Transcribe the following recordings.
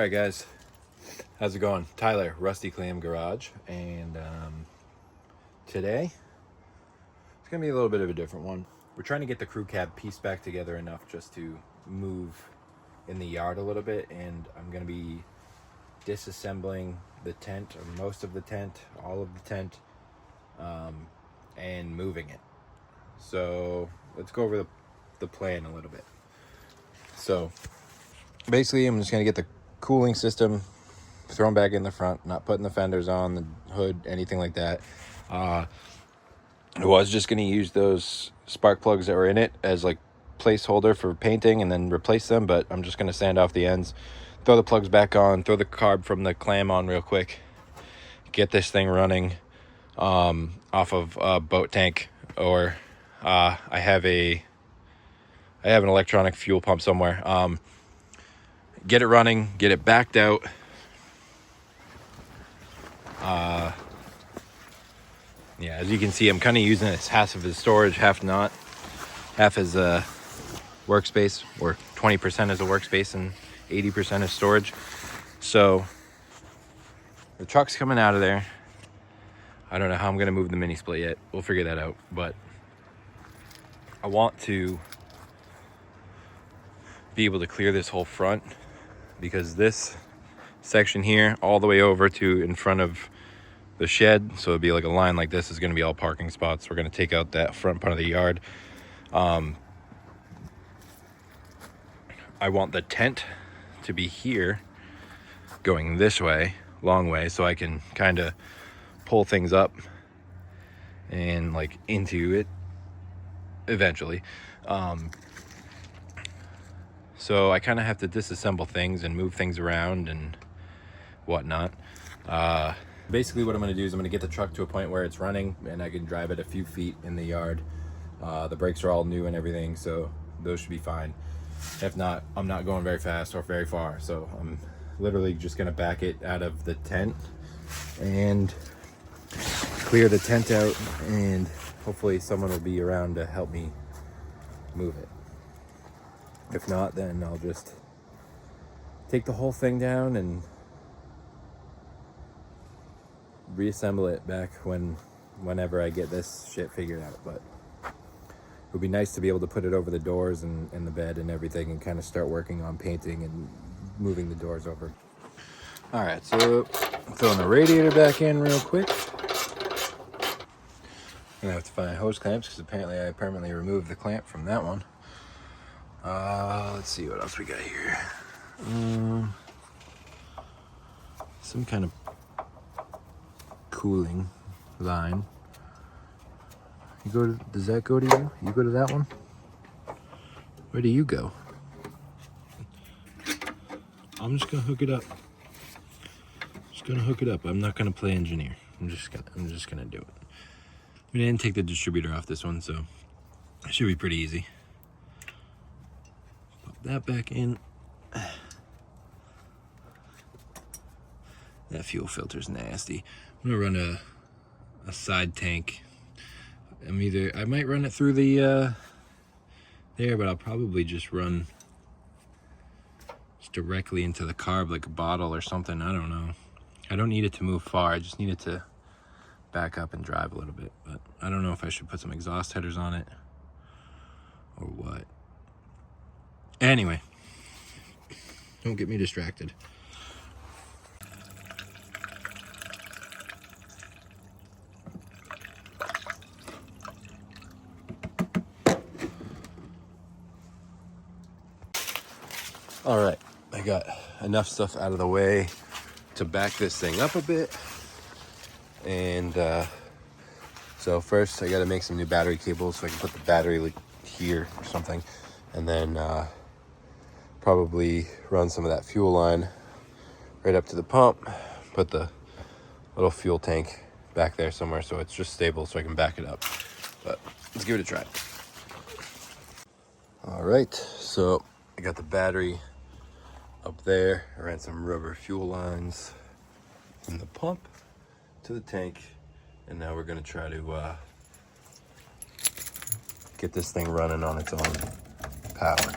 Alright guys, how's it going? Tyler, Rusty Clam Garage, and today it's gonna be a little bit of a different one. We're trying to get the crew cab pieced back together enough just to move in the yard a little bit, and I'm gonna be disassembling the tent, or most of the tent, all of the tent, and moving it. So let's go over the plan a little bit. So basically I'm just gonna get the cooling system thrown back in the front, not putting the fenders on, the hood, anything like that. I was just going to use those spark plugs that were in it as like placeholder for painting and then replace them, but I'm just going to sand off the ends, throw the plugs back on, throw the carb from the clam on real quick, get this thing running off of a boat tank, or I have an electronic fuel pump somewhere. Get it running, get it backed out. Yeah, as you can see, I'm kind of using it as half of his storage, half not. Half as a workspace, or 20% as a workspace and 80% as storage. So the truck's coming out of there. I don't know how I'm going to move the mini split yet. We'll figure that out. But I want to be able to clear this whole front, because this section here all the way over to in front of the shed, so it'd be like a line like this, is going to be all parking spots. We're going to take out that front part of the yard. I want the tent to be here going this way, long way, so I can kind of pull things up and like into it eventually. So I kind of have to disassemble things and move things around and whatnot. Basically what I'm going to do is I'm going to get the truck to a point where it's running and I can drive it a few feet in the yard. The brakes are all new and everything, so those should be fine. If not, I'm not going very fast or very far, so I'm literally just going to back it out of the tent and clear the tent out, and hopefully someone will be around to help me move it. If not, then I'll just take the whole thing down and reassemble it back whenever I get this shit figured out. But it would be nice to be able to put it over the doors and the bed and everything, and kind of start working on painting and moving the doors over. All right, so throwing the radiator back in real quick. I'm gonna have to find hose clamps, because apparently I permanently removed the clamp from that one. Let's see what else we got here. Some kind of cooling line. Does that go to you? You go to that one? Where do you go? I'm just gonna hook it up. I'm not gonna play engineer. I'm just gonna do it. We didn't take the distributor off this one, so it should be pretty easy. Pop that back in. That fuel filter's nasty. I'm gonna run a side tank. I might run it through the there, but I'll probably just run directly into the carb, like a bottle or something. I don't know. I don't need it to move far. I just need it to back up and drive a little bit. But I don't know if I should put some exhaust headers on it or what. Anyway, don't get me distracted. All right, I got enough stuff out of the way to back this thing up a bit. And so first I got to make some new battery cables so I can put the battery like here or something. And then probably run some of that fuel line right up to the pump, put the little fuel tank back there somewhere so it's just stable so I can back it up. But let's give it a try. All right, so I got the battery up there. I ran some rubber fuel lines from the pump to the tank, and now we're gonna try to get this thing running on its own power.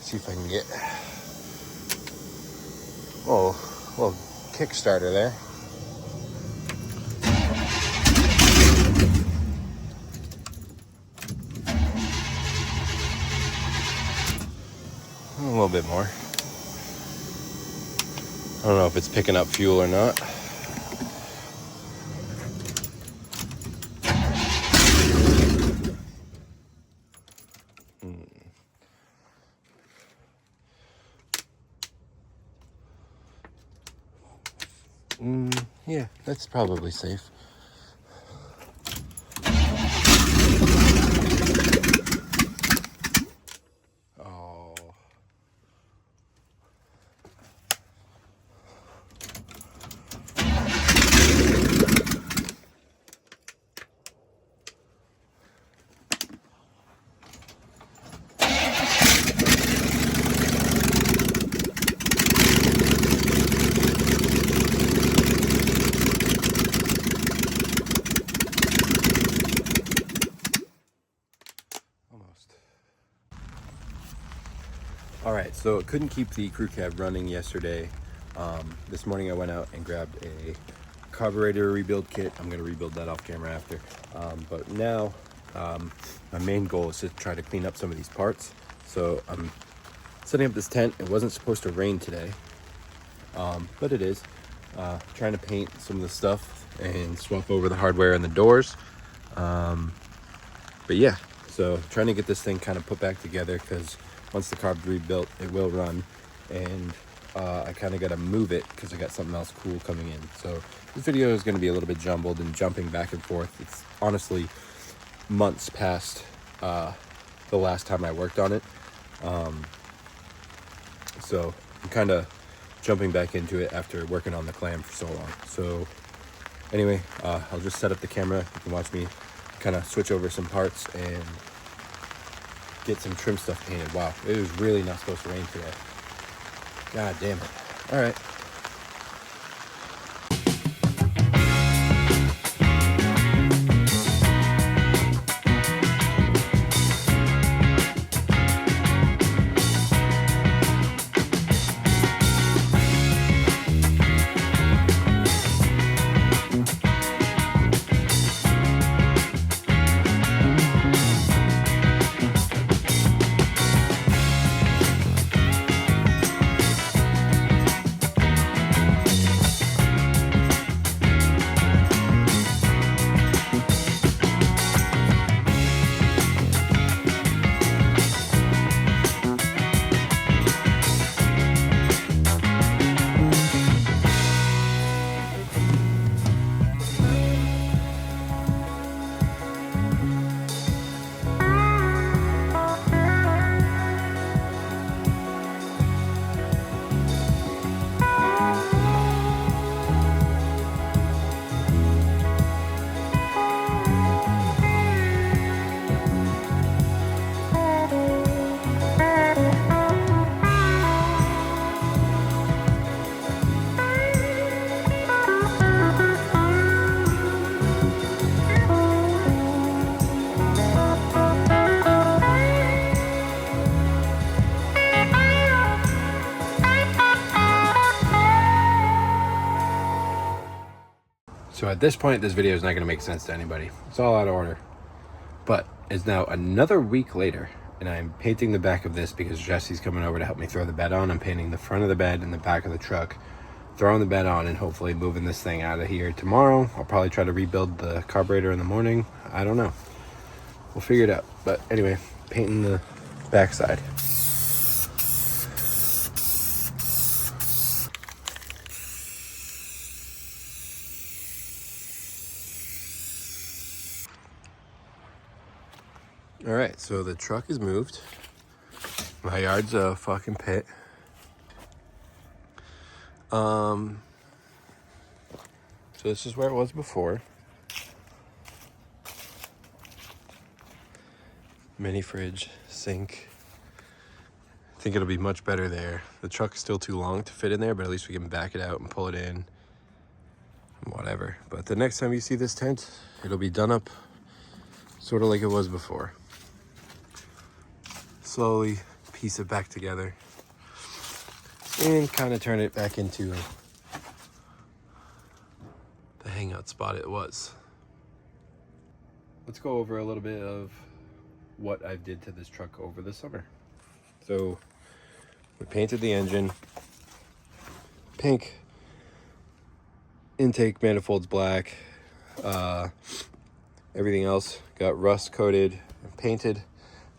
see if I can get a little Kickstarter there. A little bit more. I don't know if it's picking up fuel or not. Yeah, that's probably safe. Oh. All right, so couldn't keep the crew cab running yesterday. This morning I went out and grabbed a carburetor rebuild kit. I'm gonna rebuild that off camera after. But now my main goal is to try to clean up some of these parts. So I'm setting up this tent. It wasn't supposed to rain today, but it is. Trying to paint some of the stuff and swap over the hardware and the doors. But yeah, so trying to get this thing kind of put back together, because once the carb's rebuilt, it will run. And I kind of got to move it because I got something else cool coming in. So this video is going to be a little bit jumbled and jumping back and forth. It's honestly months past the last time I worked on it. So I'm kind of jumping back into it after working on the clam for so long. So anyway, I'll just set up the camera. You can watch me kind of switch over some parts and get some trim stuff painted. Wow, it was really not supposed to rain today. God damn it. All right. So at this point, this video is not going to make sense to anybody. It's all out of order. But it's now another week later, and I'm painting the back of this because Jesse's coming over to help me throw the bed on. I'm painting the front of the bed and the back of the truck, throwing the bed on, and hopefully moving this thing out of here tomorrow. I'll probably try to rebuild the carburetor in the morning. I don't know. We'll figure it out. But anyway, painting the backside. All right, so the truck is moved. My yard's a fucking pit. So this is where it was before. Mini fridge, sink. I think it'll be much better there. The truck's still too long to fit in there, but at least we can back it out and pull it in. Whatever. But the next time you see this tent, it'll be done up sort of like it was before. Slowly piece it back together and kind of turn it back into the hangout spot it was. Let's go over a little bit of what I did to this truck over the summer. So we painted the engine pink, intake manifolds black, everything else got rust coated and painted.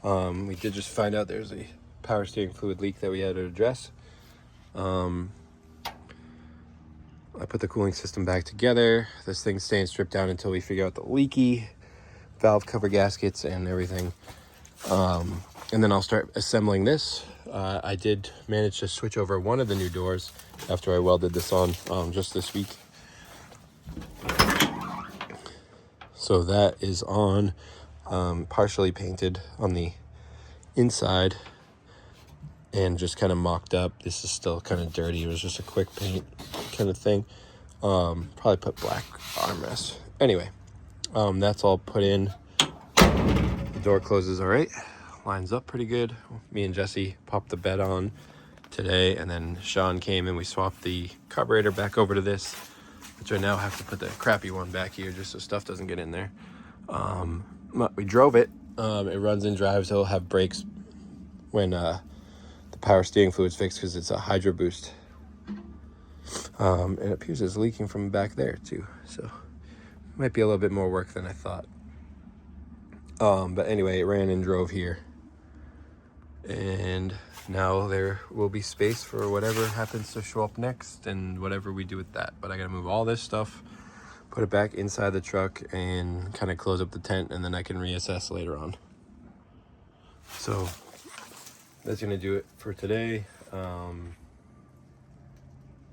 We did just find out there's a power steering fluid leak that we had to address. I put the cooling system back together. This thing's staying stripped down until we figure out the leaky valve cover gaskets and everything. And then I'll start assembling this. I did manage to switch over one of the new doors after I welded this on just this week. So that is on, partially painted on the inside and just kind of mocked up. This is still kind of dirty. It was just a quick paint kind of thing. Probably put black armrest. Anyway, that's all put in. The door closes all right. Lines up pretty good. Me and Jesse popped the bed on today, and then Sean came and we swapped the carburetor back over to this, which I now have to put the crappy one back here just so stuff doesn't get in there. We drove it. It runs and drives. It'll have brakes when the power steering fluid's fixed because it's a hydro boost. It appears it's leaking from back there too, so might be a little bit more work than I thought. But anyway, it ran and drove here, and now there will be space for whatever happens to show up next and whatever we do with that. But I gotta move all this stuff, put it back inside the truck, and kind of close up the tent, and then I can reassess later on. So that's gonna do it for today.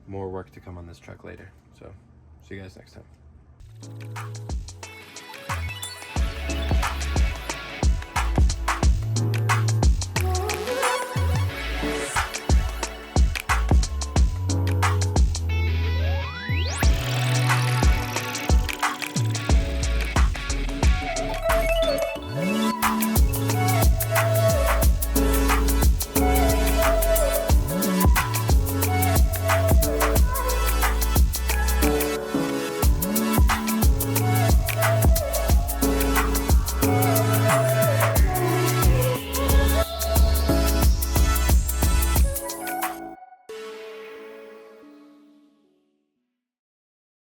More work to come on this truck later. So see you guys next time.